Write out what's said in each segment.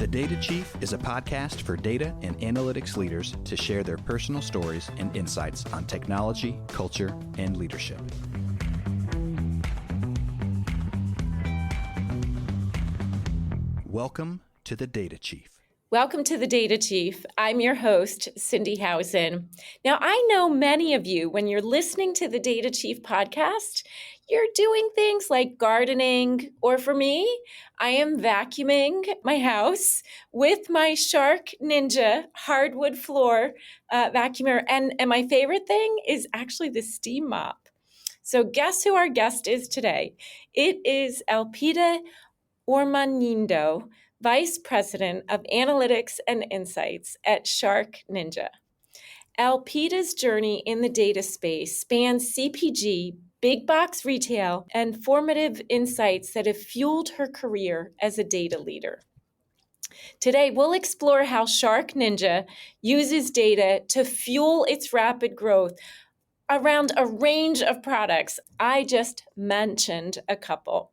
Data Chief is a podcast for data and analytics leaders to share their personal stories and insights on technology, culture, and leadership. Welcome to the Data Chief. Welcome to the Data Chief. I'm your host, Cindi Howson. Now, I know many of you, when you're listening to the Data Chief podcast, you're doing things like gardening, or for me, I am vacuuming my house with my SharkNinja hardwood floor vacuumer. And my favorite thing is actually the steam mop. So guess who our guest is today? It is Elpida Ormanidou, Vice President of Analytics and Insights at SharkNinja. Elpida's journey in the data space spans CPG, big box retail, and formative insights that have fueled her career as a data leader. Today, we'll explore how SharkNinja uses data to fuel its rapid growth around a range of products. I just mentioned a couple.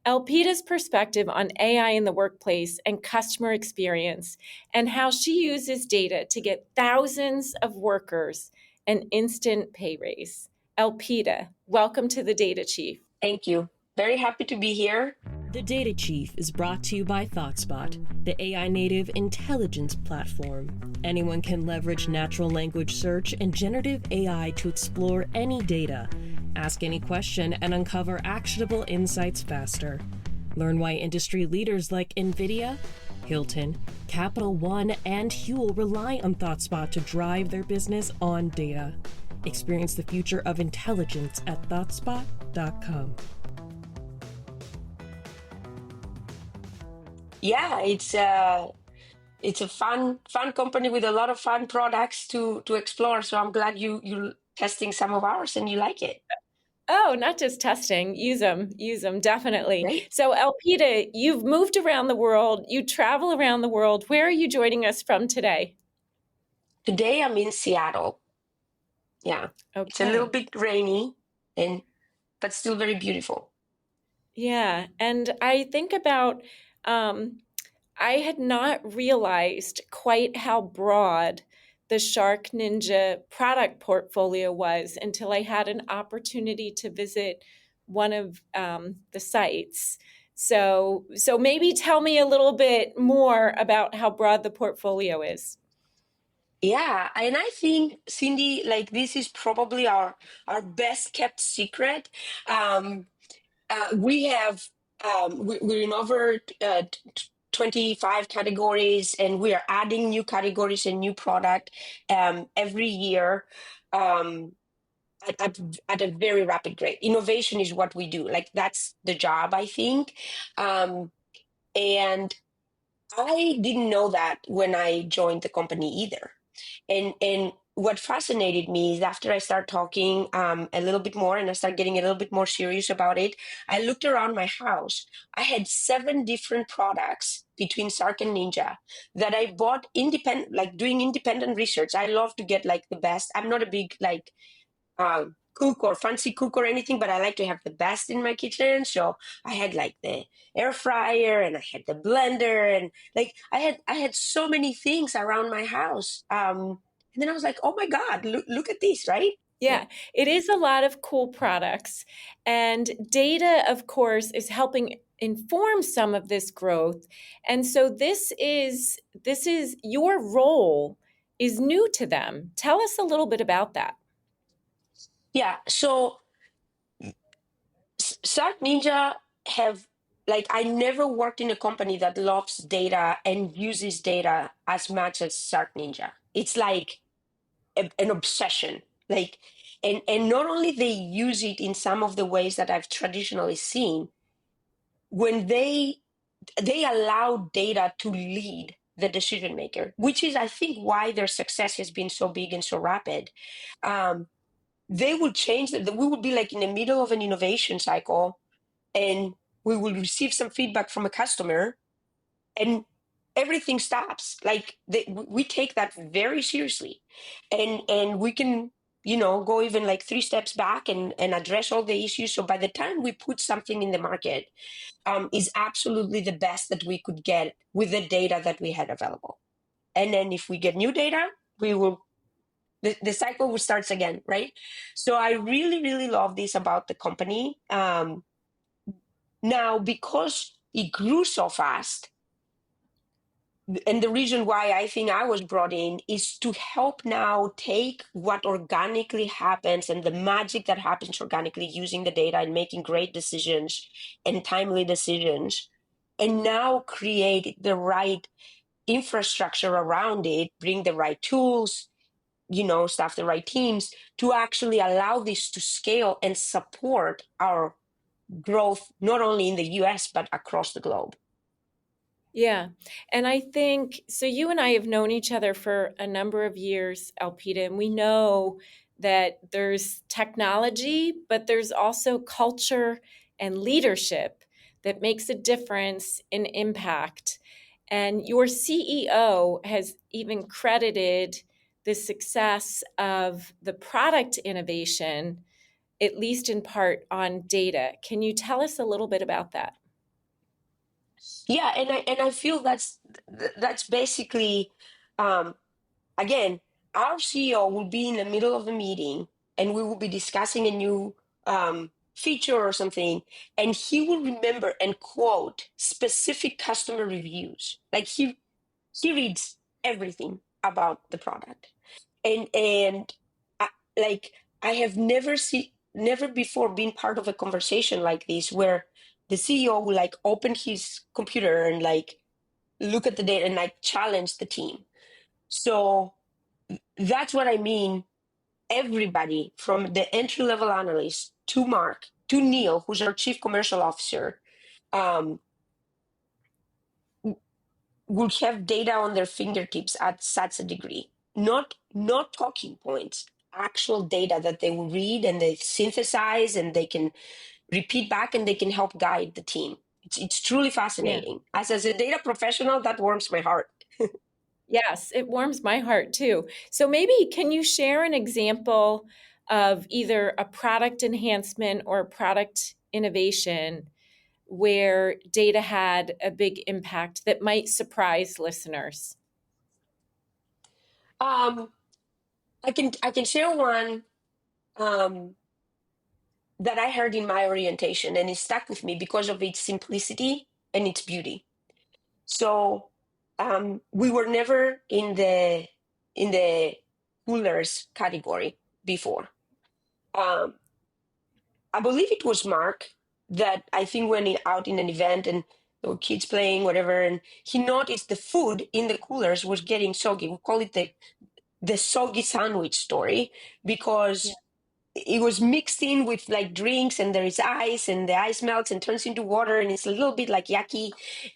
Elpida's perspective on AI in the workplace and customer experience, and how she uses data to get thousands of workers an instant pay raise. Elpida, welcome to the Data Chief. Thank you. Very happy to be here. The Data Chief is brought to you by ThoughtSpot, the AI-native intelligence platform. Anyone can leverage natural language search and generative AI to explore any data, ask any question, and uncover actionable insights faster. Learn why industry leaders like NVIDIA, Hilton, Capital One, and Huel rely on ThoughtSpot to drive their business on data. Experience the future of intelligence at ThoughtSpot.com. Yeah, it's a fun company with a lot of fun products to explore. So I'm glad you're testing some of ours and you like it. Oh, not just testing. Use them, definitely. Great. So Elpida, you've moved around the world. You travel around the world. Where are you joining us from today? Today I'm in Seattle. Yeah, Okay. It's a little bit rainy, but still very beautiful. Yeah, and I think about, I had not realized quite how broad the SharkNinja product portfolio was until I had an opportunity to visit one of the sites. So maybe tell me a little bit more about how broad the portfolio is. Yeah, and I think, Cindi, like this is probably our best kept secret. We're in over 25 categories, and we are adding new categories and new product every year at a very rapid rate. Innovation is what we do. Like that's the job, I think. And I didn't know that when I joined the company either. And what fascinated me is after I start talking a little bit more and I start getting a little bit more serious about it, I looked around my house. I had 7 different products between Shark and Ninja that I bought independent, like doing independent research. I love to get like the best. I'm not a big like cook or fancy cook or anything, but I like to have the best in my kitchen. So I had like the air fryer and I had the blender and like I had so many things around my house. And then I was like, oh my God, look at this, right? Yeah, it is a lot of cool products. And data, of course, is helping inform some of this growth. And so this is your role is new to them. Tell us a little bit about that. Yeah, so SharkNinja I never worked in a company that loves data and uses data as much as SharkNinja. It's like an obsession. And not only they use it in some of the ways that I've traditionally seen, when they allow data to lead the decision maker, which is, I think, why their success has been so big and so rapid. They will change that. We will be like in the middle of an innovation cycle and we will receive some feedback from a customer and everything stops. Like we take that very seriously and we can go even like 3 steps back and address all the issues. So by the time we put something in the market, is absolutely the best that we could get with the data that we had available. And then if we get new data, the cycle starts again, right? So I really, really love this about the company. Now, because it grew so fast, and the reason why I think I was brought in is to help now take what organically happens and the magic that happens organically using the data and making great decisions and timely decisions, and now create the right infrastructure around it, bring the right tools, staff the right teams to actually allow this to scale and support our growth, not only in the US, but across the globe. Yeah. And I think, so you and I have known each other for a number of years, Elpida, and we know that there's technology, but there's also culture and leadership that makes a difference in impact. And your CEO has even credited the success of the product innovation, at least in part, on data. Can you tell us a little bit about that? Yeah, and I feel that's basically, again, our CEO will be in the middle of a meeting and we will be discussing a new feature or something, and he will remember and quote specific customer reviews. Like he reads everything about the product, and I, like I have never before been part of a conversation like this where the CEO will like open his computer and like look at the data and like challenge the team. So that's what I mean. Everybody from the entry level analyst to Mark to Neil, who's our chief commercial officer, um, will have data on their fingertips at such a degree. Not talking points, actual data that they will read and they synthesize and they can repeat back and they can help guide the team. It's truly Yeah. fascinating. As a data professional, that warms my heart. Yes, it warms my heart too. So maybe can you share an example of either a product enhancement or a product innovation where data had a big impact that might surprise listeners? Um, I can share one that I heard in my orientation, and it stuck with me because of its simplicity and its beauty. So we were never in the coolers category before. Um, I believe it was Mark that I think went out in an event and there were kids playing, whatever, and he noticed the food in the coolers was getting soggy. We call it the soggy sandwich story Yeah. because it was mixed in with like drinks and there is ice and the ice melts and turns into water and it's a little bit like yucky,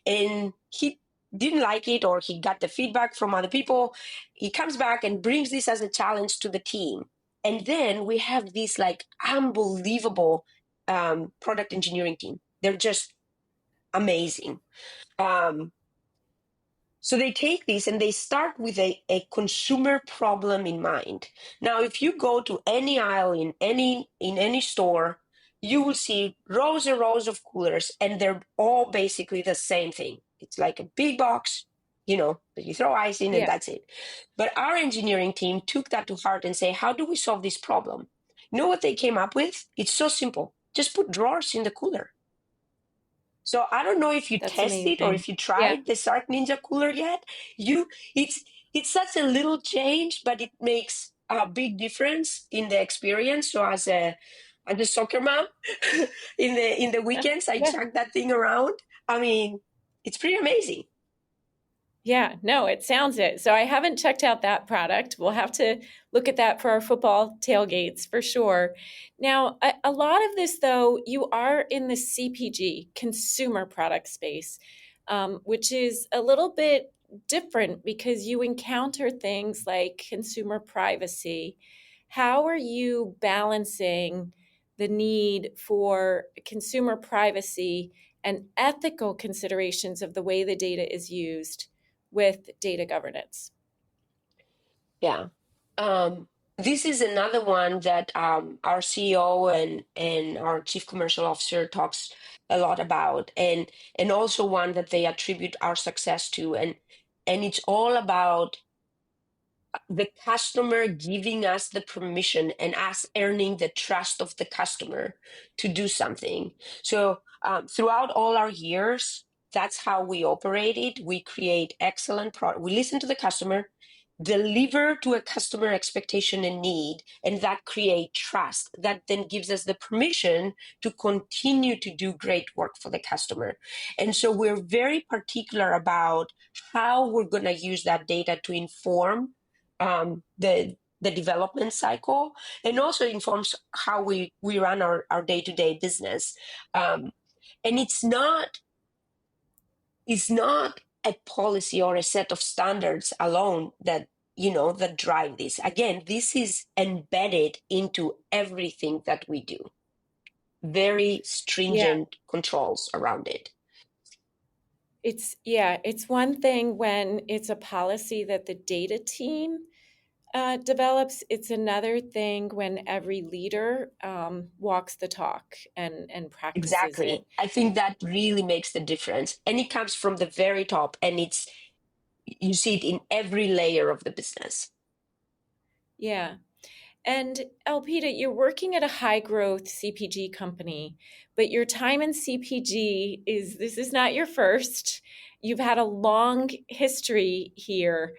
and he didn't like it, or he got the feedback from other people. He comes back and brings this as a challenge to the team, and then we have this like unbelievable product engineering team. They're just amazing. um, so they take this and they start with a consumer problem in mind. Now, if you go to any aisle in any store, you will see rows and rows of coolers, and they're all basically the same thing. It's like a big box, that you throw ice in and Yeah. that's it. But our engineering team took that to heart and say, how do we solve this problem? You know what they came up with? It's so simple. Just put drawers in the cooler. So I don't know if you That's tested or amazing. if you Yeah. tried the SharkNinja cooler yet. It's such a little change, but it makes a big difference in the experience. So as a soccer mom, in the weekends I Yeah. chuck that thing around. I mean, it's pretty amazing. Yeah, no, it sounds it. So I haven't checked out that product. We'll have to look at that for our football tailgates for sure. Now, a lot of this, though, you are in the CPG, consumer product space, which is a little bit different because you encounter things like consumer privacy. How are you balancing the need for consumer privacy and ethical considerations of the way the data is used with data governance? Yeah. This is another one that our CEO and our Chief Commercial Officer talks a lot about, and also one that they attribute our success to, and it's all about the customer giving us the permission and us earning the trust of the customer to do something. So throughout all our years, that's how we operate it. We create excellent product. We listen to the customer, deliver to a customer expectation and need, and that create trust. That then gives us the permission to continue to do great work for the customer. And so we're very particular about how we're going to use that data to inform the development cycle, and also informs how we run our day-to-day business. And it's not a policy or a set of standards alone that that drive this. Again, this is embedded into everything that we do. Very stringent controls around it. It's one thing when it's a policy that the data team develops. It's another thing when every leader walks the talk and practices it. Exactly. I think that really makes the difference. And it comes from the very top, and you see it in every layer of the business. Yeah. And Elpida, you're working at a high growth CPG company, but your time in CPG this is not your first. You've had a long history here.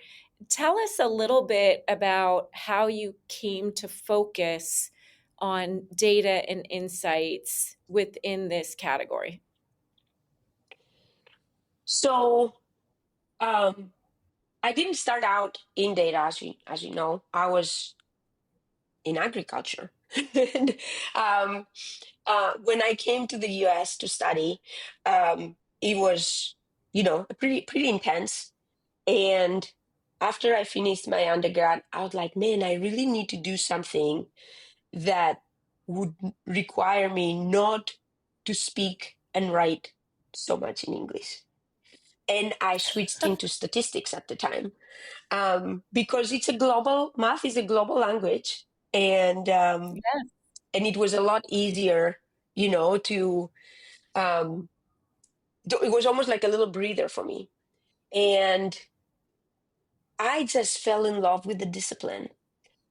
Tell us a little bit about how you came to focus on data and insights within this category. So I didn't start out in data, as you know. I was in agriculture. And when I came to the US to study, it was, pretty intense. And after I finished my undergrad, I was like, man, I really need to do something that would require me not to speak and write so much in English. And I switched into statistics at the time, because math is a global language, and it was a lot easier, to it was almost like a little breather for me. And I just fell in love with the discipline.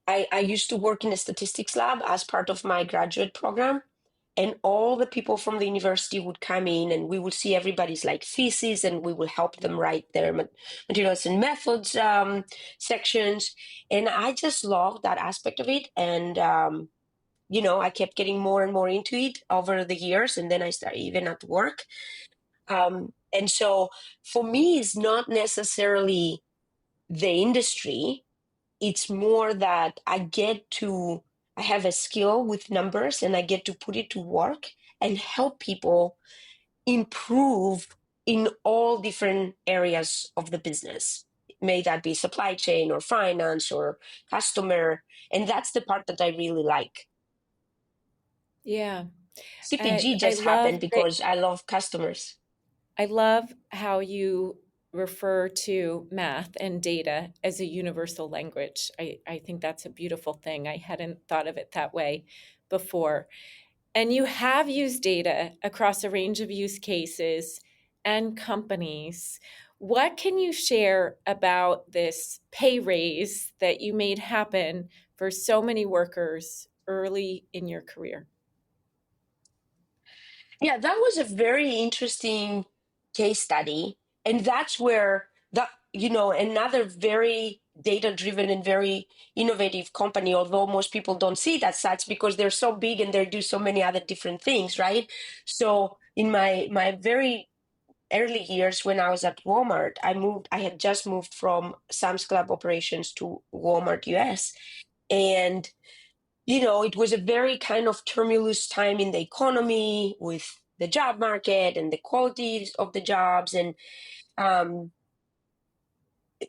I used to work in a statistics lab as part of my graduate program, and all the people from the university would come in, and we would see everybody's like thesis, and we would help them write their materials and methods sections. And I just loved that aspect of it. And, I kept getting more and more into it over the years. And then I started even at work. And so for me, it's not necessarily the industry. It's more that I have a skill with numbers, and I get to put it to work and help people improve in all different areas of the business. May that be supply chain or finance or customer. And that's the part that I really like. Yeah. CPG just happened because I love customers. I love how you refer to math and data as a universal language. I think that's a beautiful thing. I hadn't thought of it that way before. And you have used data across a range of use cases and companies. What can you share about this pay raise that you made happen for so many workers early in your career? Yeah, that was a very interesting case study. And that's where another very data-driven and very innovative company, although most people don't see it as such because they're so big and they do so many other different things, right? So in my very early years when I was at Walmart, I had just moved from Sam's Club operations to Walmart US. And it was a very kind of tumultuous time in the economy with the job market and the quality of the jobs. And,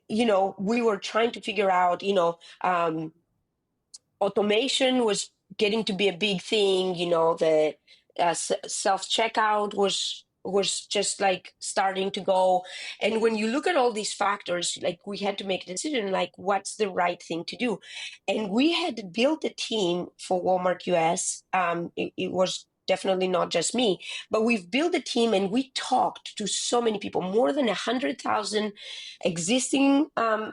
we were trying to figure out, automation was getting to be a big thing. The self-checkout was was just like starting to go. And when you look at all these factors, like we had to make a decision, like what's the right thing to do. And we had built a team for Walmart US. It was definitely not just me, but we've built a team and we talked to so many people, more than 100,000 existing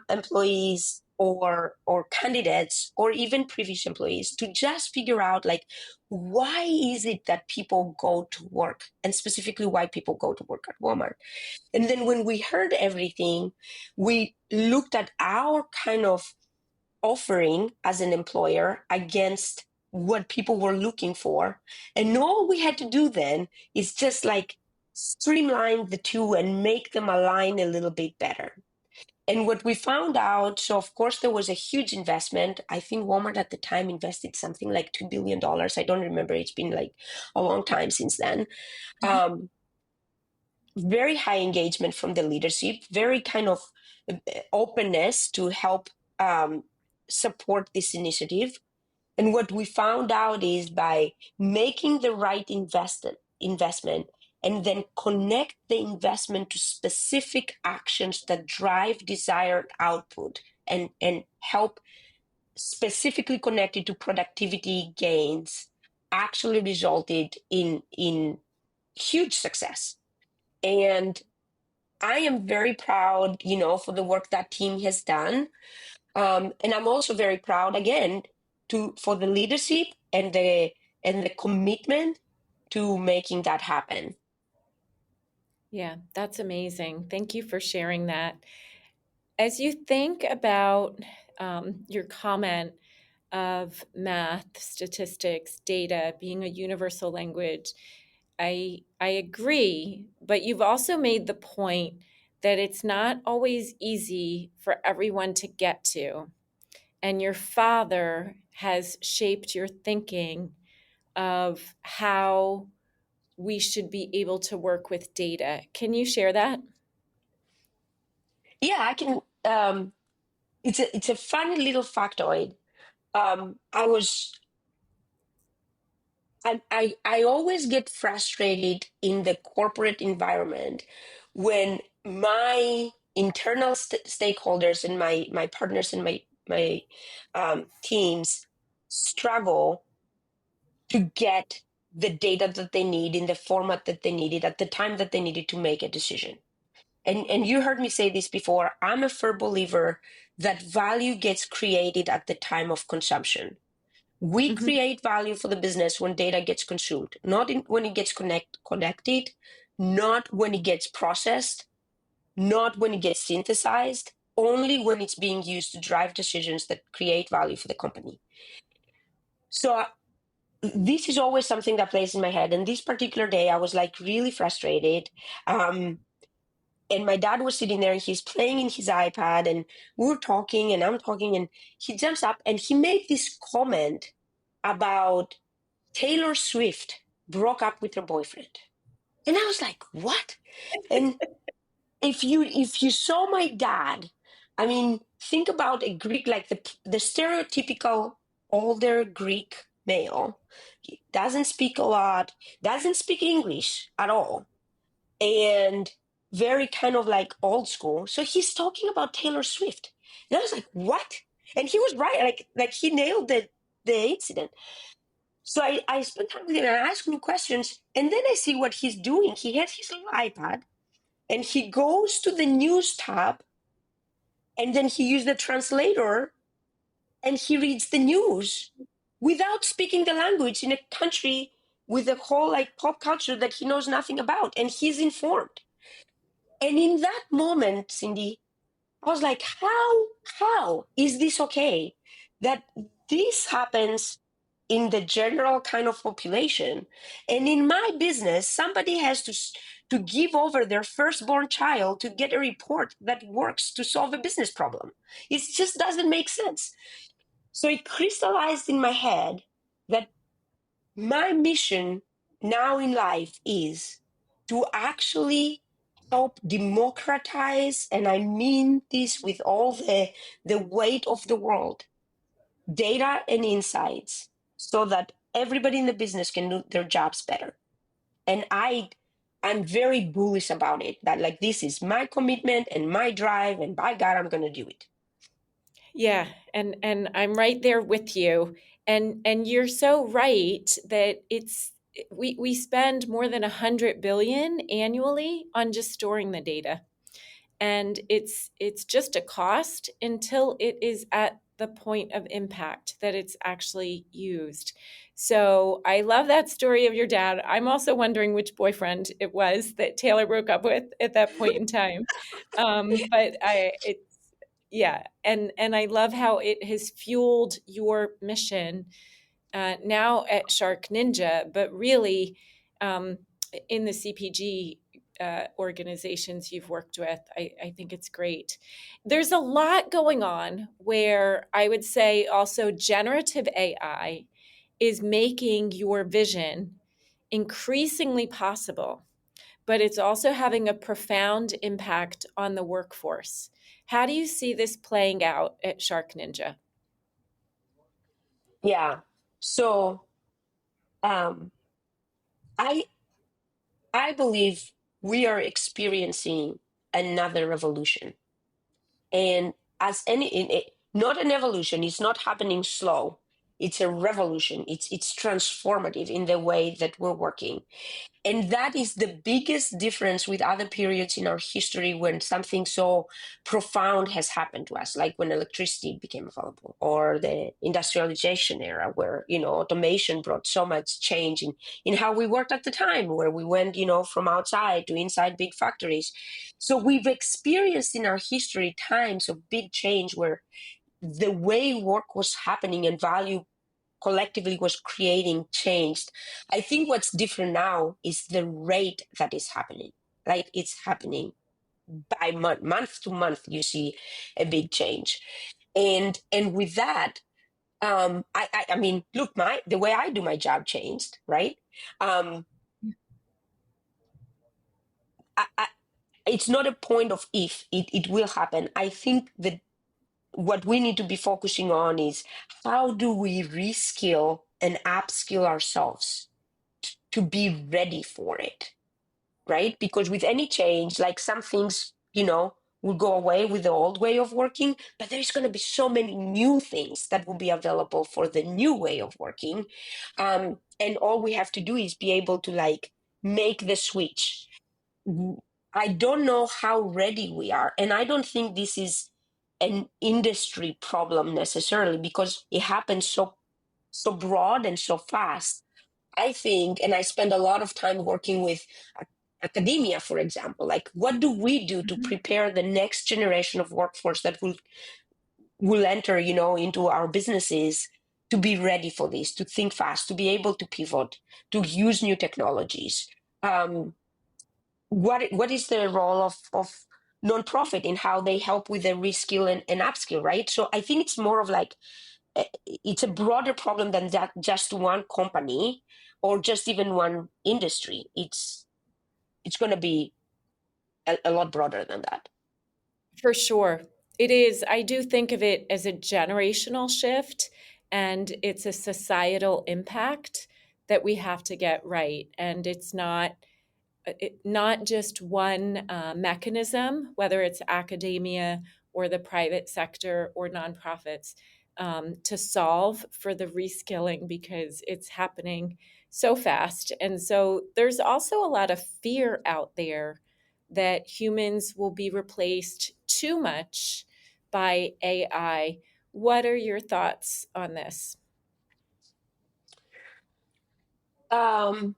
employees or candidates or even previous employees, to just figure out like, why is it that people go to work, and specifically why people go to work at Walmart. And then when we heard everything, we looked at our kind of offering as an employer against what people were looking for. And all we had to do then is just like streamline the two and make them align a little bit better. And what we found out, so of course there was a huge investment. I think Walmart at the time invested something like $2 billion. I don't remember. It's been like a long time since then. Very high engagement from the leadership, very kind of openness to help support this initiative. And what we found out is by making the right investment and then connect the investment to specific actions that drive desired output and help specifically connected to productivity gains, actually resulted in huge success. And I am very proud, for the work that team has done. And I'm also very proud, again, for the leadership and the commitment to making that happen. Yeah, that's amazing. Thank you for sharing that. As you think about your comment of math, statistics, data being a universal language, I agree, but you've also made the point that it's not always easy for everyone to get to. And your father has shaped your thinking of how we should be able to work with data. Can you share that? Yeah, I can. It's a funny little factoid. I always get frustrated in the corporate environment when my internal stakeholders and my partners and my teams struggle to get the data that they need in the format that they needed at the time that they needed to make a decision. And you heard me say this before. I'm a firm believer that value gets created at the time of consumption. We create value for the business when data gets consumed, not when it gets connected, not when it gets processed, not when it gets synthesized, only when it's being used to drive decisions that create value for the company. So this is always something that plays in my head. And this particular day, I was like really frustrated. And my dad was sitting there and he's playing in his iPad and we were talking and I'm talking and he jumps up and he made this comment about Taylor Swift broke up with her boyfriend. And I was like, what? And if you saw my dad, I mean, think about a Greek, like the stereotypical older Greek male. He doesn't speak a lot, doesn't speak English at all. And very kind of like old school. So he's talking about Taylor Swift. And I was like, what? And he was right. Like he nailed the incident. So I spent time with him and I asked him questions. And then I see what he's doing. He has his little iPad and he goes to the news tab and then he used the translator and he reads the news without speaking the language in a country with a whole like pop culture that he knows nothing about, and he's informed. And in that moment, Cindi, I was like, how is this okay? That this happens in the general kind of population. And in my business, somebody has to give over their firstborn child to get a report that works to solve a business problem. It just doesn't make sense. So it crystallized in my head that my mission now in life is to actually help democratize, and I mean this with all the weight of the world, data and insights, so that everybody in the business can do their jobs better. And I I'm very bullish about it, that like this is my commitment and my drive, and by God, I'm going to do it. Yeah, and I'm right there with you. And you're so right that we spend more than 100 billion annually on just storing the data. And it's just a cost until it is at the point of impact that it's actually used. So I love that story of your dad. I'm also wondering which boyfriend it was that Taylor broke up with at that point in time. But it's yeah, and I love how it has fueled your mission now at SharkNinja, but really um, in the CPG organizations you've worked with. I think it's great. There's a lot going on where I would say also generative AI is making your vision increasingly possible, but it's also having a profound impact on the workforce. How do you see this playing out at SharkNinja? Yeah. So I I believe we are experiencing another revolution. And as not an evolution, it's not happening slow. It's a revolution. It's transformative in the way that we're working. And that is the biggest difference with other periods in our history when something so profound has happened to us, like when electricity became available, or the industrialization era, where, automation brought so much change in how we worked at the time, where we went, from outside to inside big factories. So we've experienced in our history times of big change where the way work was happening and value collectively was creating changed. I think what's different now is the rate that is happening. Like it's happening by month to month, you see a big change. And with that, I mean, look, the way I do my job changed, right? Um, I, it's not a point of if it will happen. I think that what we need to be focusing on is how do we reskill and upskill ourselves to be ready for it, right? Because with any change, like some things, will go away with the old way of working, but there's going to be so many new things that will be available for the new way of working. And all we have to do is be able to like make the switch. I don't know how ready we are. And I don't think this is an industry problem necessarily, because it happens so broad and so fast. I think, and I spend a lot of time working with academia, for example, like what do we do to prepare the next generation of workforce that will enter, into our businesses, to be ready for this, to think fast, to be able to pivot, to use new technologies. What is the role of nonprofit in how they help with the reskill and upskill, right? So I think it's more of like it's a broader problem than that, just one company or just even one industry. It's going to be a lot broader than that. For sure. It is. I do think of it as a generational shift, and it's a societal impact that we have to get right. And it's not just one mechanism, whether it's academia or the private sector or nonprofits, to solve for the reskilling, because it's happening so fast. And so there's also a lot of fear out there that humans will be replaced too much by AI. What are your thoughts on this? Um,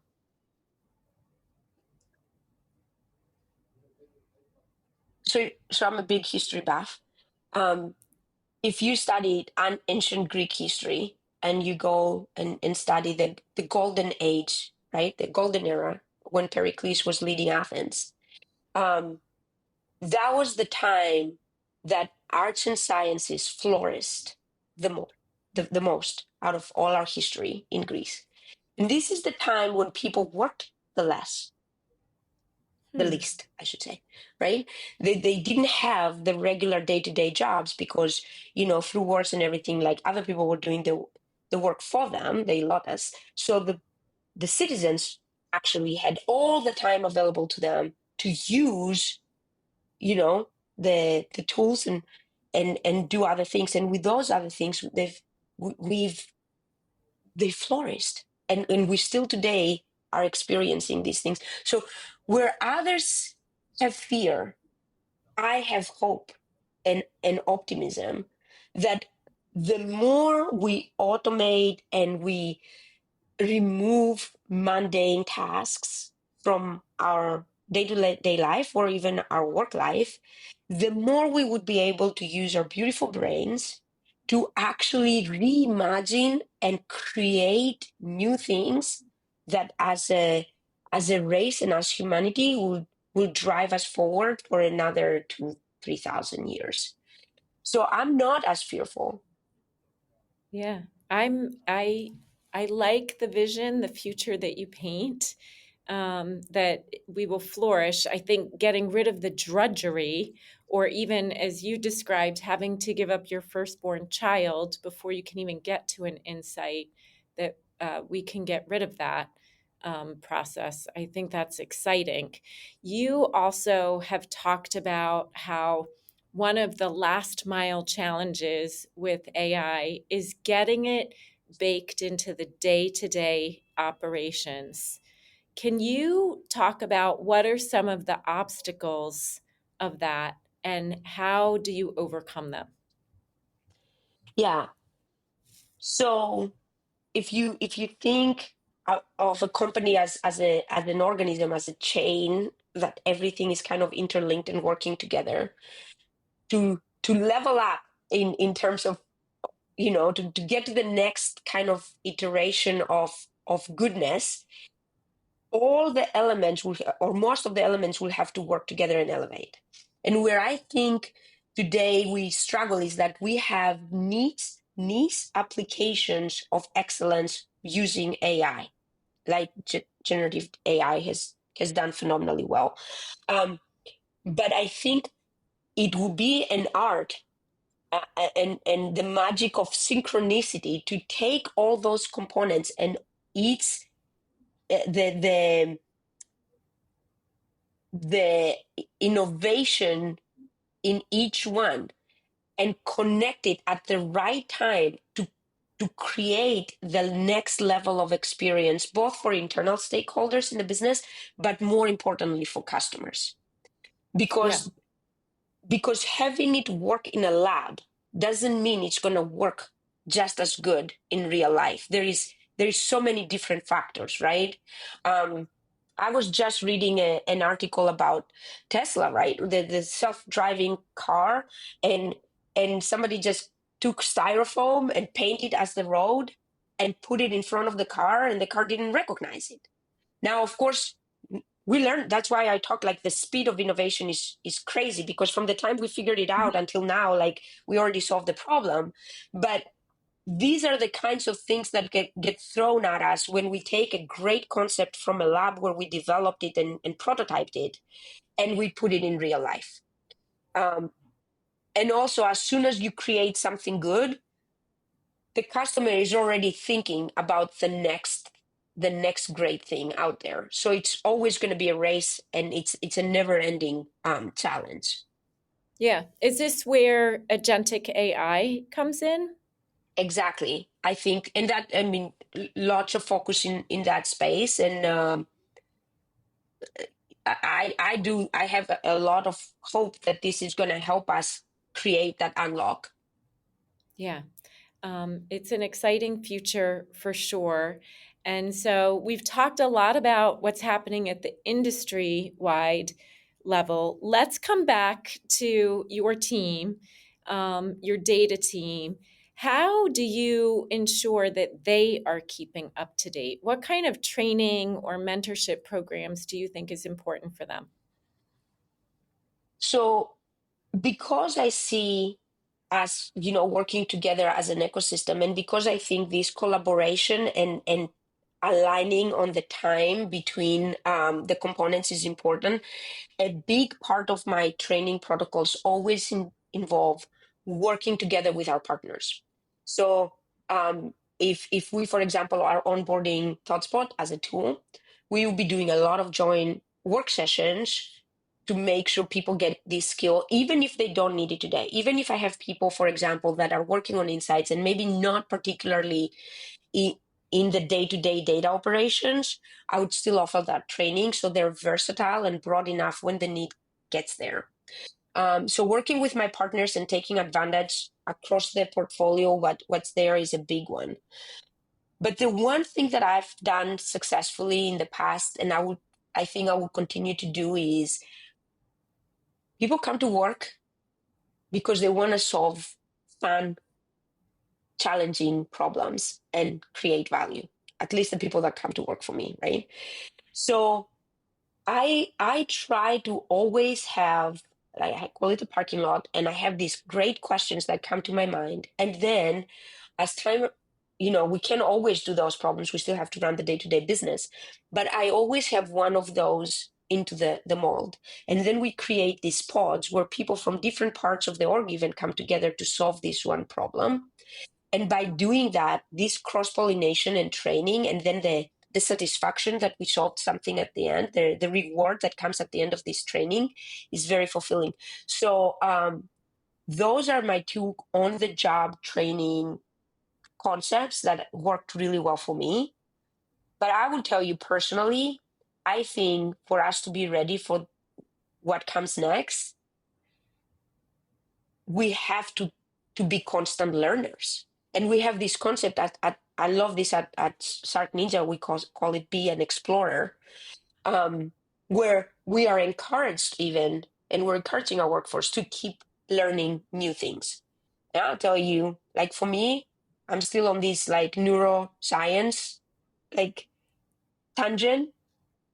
so I'm a big history buff. If you studied ancient Greek history and you go and study the golden age, right, the golden era when Pericles was leading Athens, that was the time that arts and sciences flourished the most out of all our history in Greece. And this is the time when people worked the least, I should say, right? They didn't have the regular day-to-day jobs because, through wars and everything, like other people were doing the work for them, they lot us. So the citizens actually had all the time available to them to use, you know, the tools and do other things. And with those other things, they flourished. And we still today are experiencing these things. So where others have fear, I have hope and optimism that the more we automate and we remove mundane tasks from our day-to-day life or even our work life, the more we would be able to use our beautiful brains to actually reimagine and create new things that as a race and as humanity will drive us forward for another 2,000-3,000 years. So I'm not as fearful. Yeah, I like the vision, the future that you paint, that we will flourish. I think getting rid of the drudgery, or even as you described, having to give up your firstborn child before you can even get to an insight, that we can get rid of that process. I think that's exciting. You also have talked about how one of the last mile challenges with AI is getting it baked into the day-to-day operations. Can you talk about what are some of the obstacles of that and how do you overcome them? Yeah. So if you think of a company as an organism, as a chain, that everything is kind of interlinked and working together to level up in terms of, you know, to get to the next kind of iteration of goodness, all the elements will, or most of the elements will have to work together and elevate. And where I think today we struggle is that we have niche applications of excellence using AI, like generative AI has done phenomenally well. But I think it would be an art and the magic of synchronicity to take all those components and each the innovation in each one and connect it at the right time to create the next level of experience, both for internal stakeholders in the business, but more importantly for customers. Yeah. Because having it work in a lab doesn't mean it's going to work just as good in real life. There is so many different factors, right? I was just reading an article about Tesla, right? The self-driving car, and somebody just took styrofoam and painted as the road and put it in front of the car, and the car didn't recognize it. Now, of course, we learned, that's why I talk like the speed of innovation is crazy, because from the time we figured it out until now, like we already solved the problem. But these are the kinds of things that get thrown at us when we take a great concept from a lab where we developed it and prototyped it, and we put it in real life. And also, as soon as you create something good, the customer is already thinking about the next great thing out there. So it's always going to be a race, and it's a never-ending challenge. Yeah. Is this where agentic AI comes in? Exactly. I think, and that, I mean, lots of focus in that space. And I have a lot of hope that this is going to help us create that unlock. Yeah. It's an exciting future for sure. And so we've talked a lot about what's happening at the industry-wide level. Let's come back to your team, your data team. How do you ensure that they are keeping up to date? What kind of training or mentorship programs do you think is important for them? So because I see us, you know, working together as an ecosystem, and because I think this collaboration and aligning on the time between the components is important, a big part of my training protocols always involve working together with our partners. So if we, for example, are onboarding ThoughtSpot as a tool, we will be doing a lot of joint work sessions to make sure people get this skill, even if they don't need it today. Even if I have people, for example, that are working on insights and maybe not particularly in the day-to-day data operations, I would still offer that training so they're versatile and broad enough when the need gets there. So working with my partners and taking advantage across the portfolio, what's there is a big one. But the one thing that I've done successfully in the past, and I think I will continue to do, is people come to work because they want to solve fun, challenging problems and create value. At least the people that come to work for me, right? So I try to always have, like, I call it a parking lot, and I have these great questions that come to my mind. And then as time, we can always do those problems. We still have to run the day-to-day business. But I always have one of those into the mold. And then we create these pods where people from different parts of the org even come together to solve this one problem. And by doing that, this cross-pollination and training, and then the satisfaction that we solved something at the end, the reward that comes at the end of this training is very fulfilling. So those are my two on-the-job training concepts that worked really well for me. But I will tell you personally, I think for us to be ready for what comes next, we have to be constant learners. And we have this concept I love this at SharkNinja, we call it be an explorer, where we are encouraged even, and we're encouraging our workforce to keep learning new things. And I'll tell you, like for me, I'm still on this like neuroscience like tangent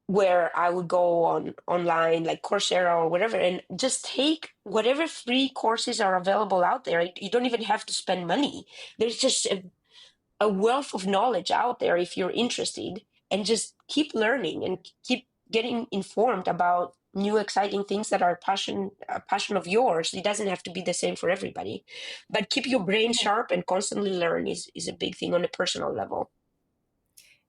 where I would go online like Coursera or whatever and just take whatever free courses are available out there. You don't even have to spend money. There's just a wealth of knowledge out there if you're interested, and just keep learning and keep getting informed about new exciting things that are a passion of yours. It doesn't have to be the same for everybody, but keep your brain sharp and constantly learn is a big thing on a personal level.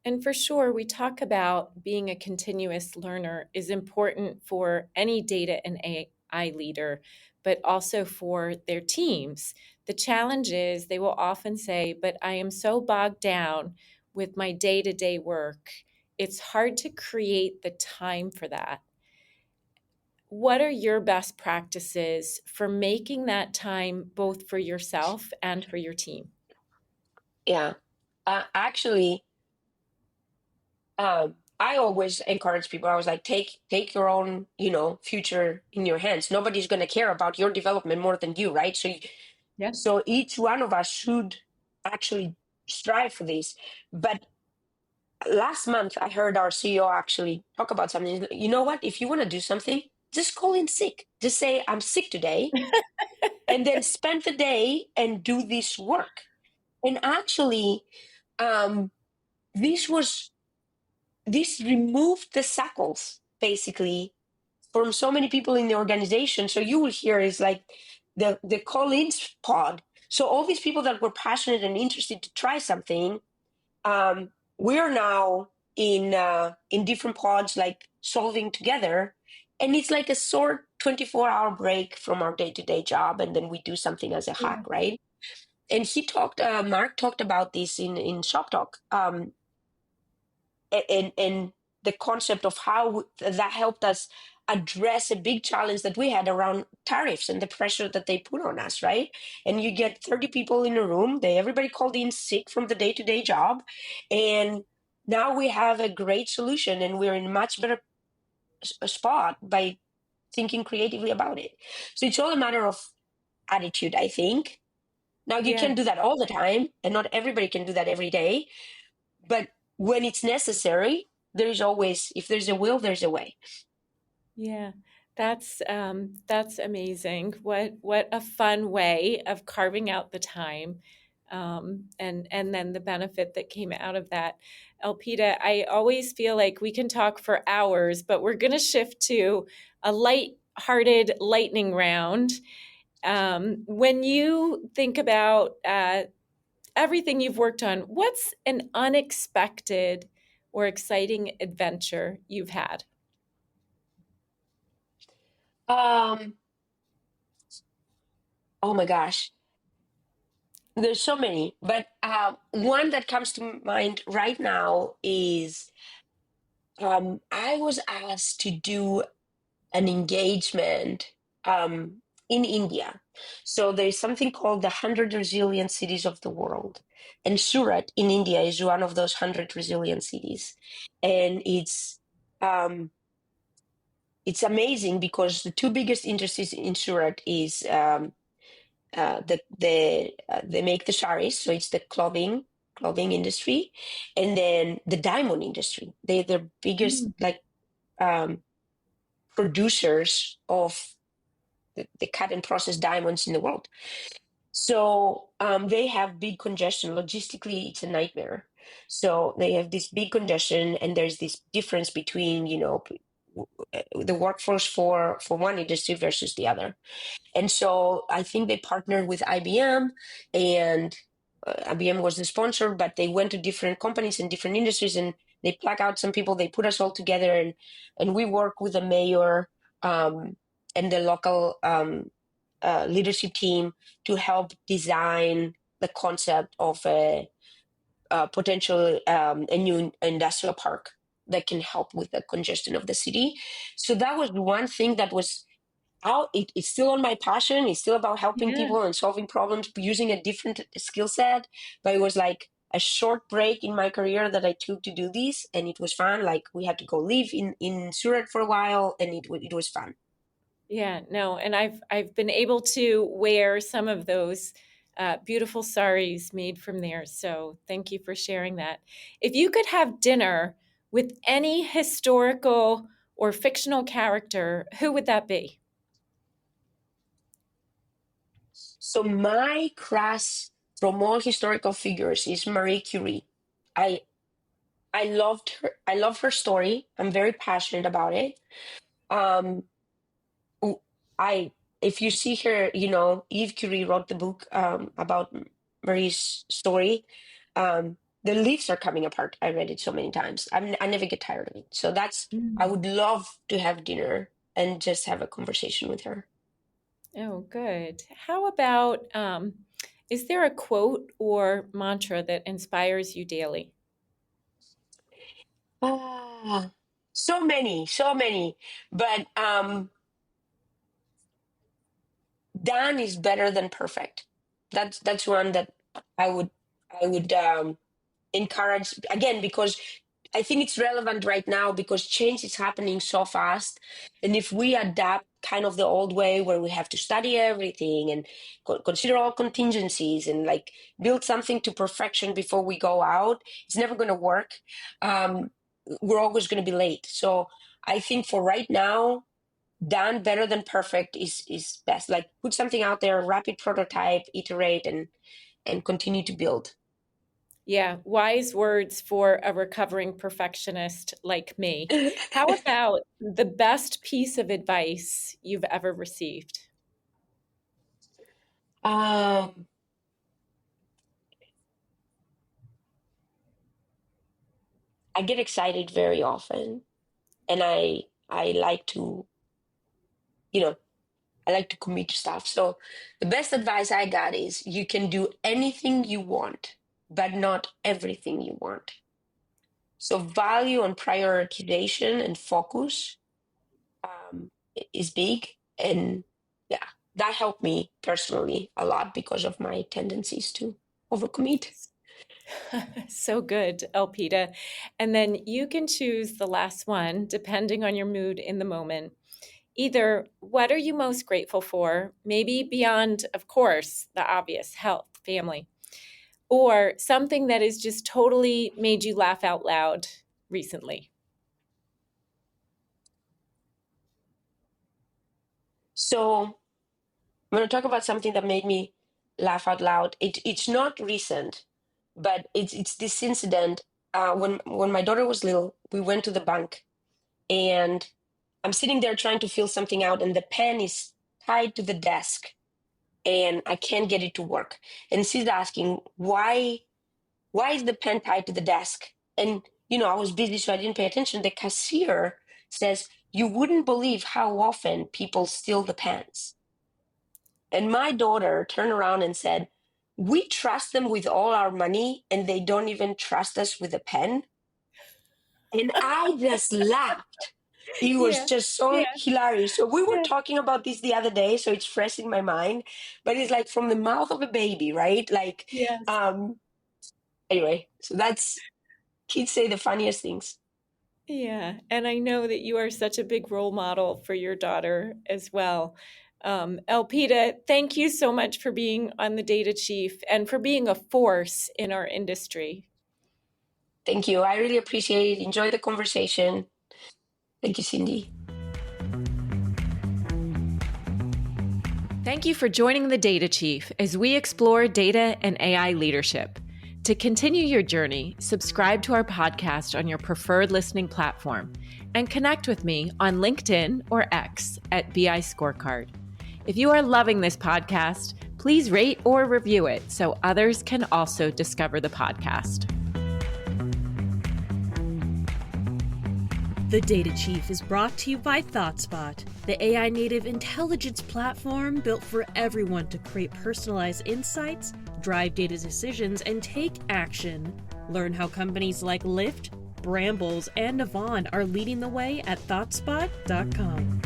And for sure, we talk about being a continuous learner is important for any data and AI leader, but also for their teams. The challenge is they will often say, but I am so bogged down with my day-to-day work. It's hard to create the time for that. What are your best practices for making that time both for yourself and for your team? Yeah, actually, I always encourage people. I was like, take your own, future in your hands. Nobody's going to care about your development more than you, right? So each one of us should actually strive for this. But last month, I heard our CEO actually talk about something. You know what? If you want to do something, just call in sick. Just say, I'm sick today. And then spend the day and do this work. And actually, this removed the shackles, basically, from so many people in the organization. So you will hear is like the call-ins pod. So all these people that were passionate and interested to try something, we're now in different pods, like solving together, and it's like a short 24-hour break from our day-to-day job, and then we do something as a hack, right? And Mark talked about this in Shop Talk, and the concept of how that helped us address a big challenge that we had around tariffs and the pressure that they put on us, right? And you get 30 people in a room, everybody called in sick from the day-to-day job, and now we have a great solution, and we're in a much better spot by thinking creatively about it. So it's all a matter of attitude, I think. Now, you can do that all the time, and not everybody can do that every day, but when it's necessary, there's always, if there's a will, there's a way. Yeah, that's amazing. What a fun way of carving out the time, and then the benefit that came out of that. Elpida, I always feel like we can talk for hours, but we're going to shift to a light-hearted lightning round. When you think about everything you've worked on, what's an unexpected or exciting adventure you've had? Oh my gosh, there's so many, but one that comes to mind right now is I was asked to do an engagement in India. So there's something called the 100 Resilient Cities of the World. And Surat in India is one of those 100 resilient cities. And it's amazing because the two biggest industries in Surat is they make the saris, so it's the clothing industry, and then the diamond industry. They're the biggest producers of the cut and process diamonds in the world. So they have big congestion. Logistically, it's a nightmare. So they have this big congestion, and there's this difference between, the workforce for one industry versus the other. And so I think they partnered with IBM, and IBM was the sponsor, but they went to different companies in different industries, and they plug out some people, they put us all together, and we work with the mayor and the local leadership team to help design the concept of a potential a new industrial park that can help with the congestion of the city. So that was one thing that was out. It's still on my passion. It's still about helping Yeah. people and solving problems using a different skill set. But it was like a short break in my career that I took to do this, and it was fun. Like we had to go live in Surat for a while, and it was fun. Yeah, no, and I've been able to wear some of those beautiful saris made from there. So thank you for sharing that. If you could have dinner with any historical or fictional character, who would that be? So my crush from all historical figures is Marie Curie. I I loved her. I love her story. I'm very passionate about it. Um, I if you see her, Eve Curie wrote the book about Marie's story. The leaves are coming apart. I read it so many times. I never get tired of it. So I would love to have dinner and just have a conversation with her. Oh, good. How about, is there a quote or mantra that inspires you daily? Ah, so many, so many. But done is better than perfect. That's one that I would encourage again, because I think it's relevant right now because change is happening so fast. And if we adapt kind of the old way where we have to study everything and consider all contingencies and like build something to perfection before we go out, it's never going to work. Um, we're always going to be late. So I think for right now, done better than perfect is best. Like put something out there, rapid prototype, iterate, and continue to build. Yeah, wise words for a recovering perfectionist like me. How about the best piece of advice you've ever received? um, I get excited very often, and I like to, you know, I like to commit to stuff. So the best advice I got is you can do anything you want, but not everything you want. So value on prioritization and focus is big, and yeah, that helped me personally a lot because of my tendencies to overcommit. So good, Elpida. And then you can choose the last one, depending on your mood in the moment. Either what are you most grateful for, maybe beyond, of course, the obvious health, family, or something that has just totally made you laugh out loud recently. So I'm going to talk about something that made me laugh out loud. It's not recent, but it's this incident. When my daughter was little, we went to the bank, and I'm sitting there trying to fill something out, and the pen is tied to the desk, and I can't get it to work. And she's asking why is the pen tied to the desk? And I was busy, so I didn't pay attention. The cashier says, "You wouldn't believe how often people steal the pens." And my daughter turned around and said, "We trust them with all our money and they don't even trust us with a pen." And I just laughed. It was Yeah. just so Yeah. hilarious. So we were Yeah. talking about this the other day, so it's fresh in my mind, but it's like from the mouth of a baby, right? Like, Yes. anyway, so that's, kids say the funniest things. Yeah. And I know that you are such a big role model for your daughter as well. Elpida, thank you so much for being on the Data Chief and for being a force in our industry. Thank you. I really appreciate it. Enjoy the conversation. Thank you, Cindi. Thank you for joining the Data Chief as we explore data and AI leadership. To continue your journey, subscribe to our podcast on your preferred listening platform and connect with me on LinkedIn or X at BI Scorecard. If you are loving this podcast, please rate or review it so others can also discover the podcast. The Data Chief is brought to you by ThoughtSpot, the AI native intelligence platform built for everyone to create personalized insights, drive data decisions, and take action. Learn how companies like Lyft, Brambles, and Navan are leading the way at ThoughtSpot.com.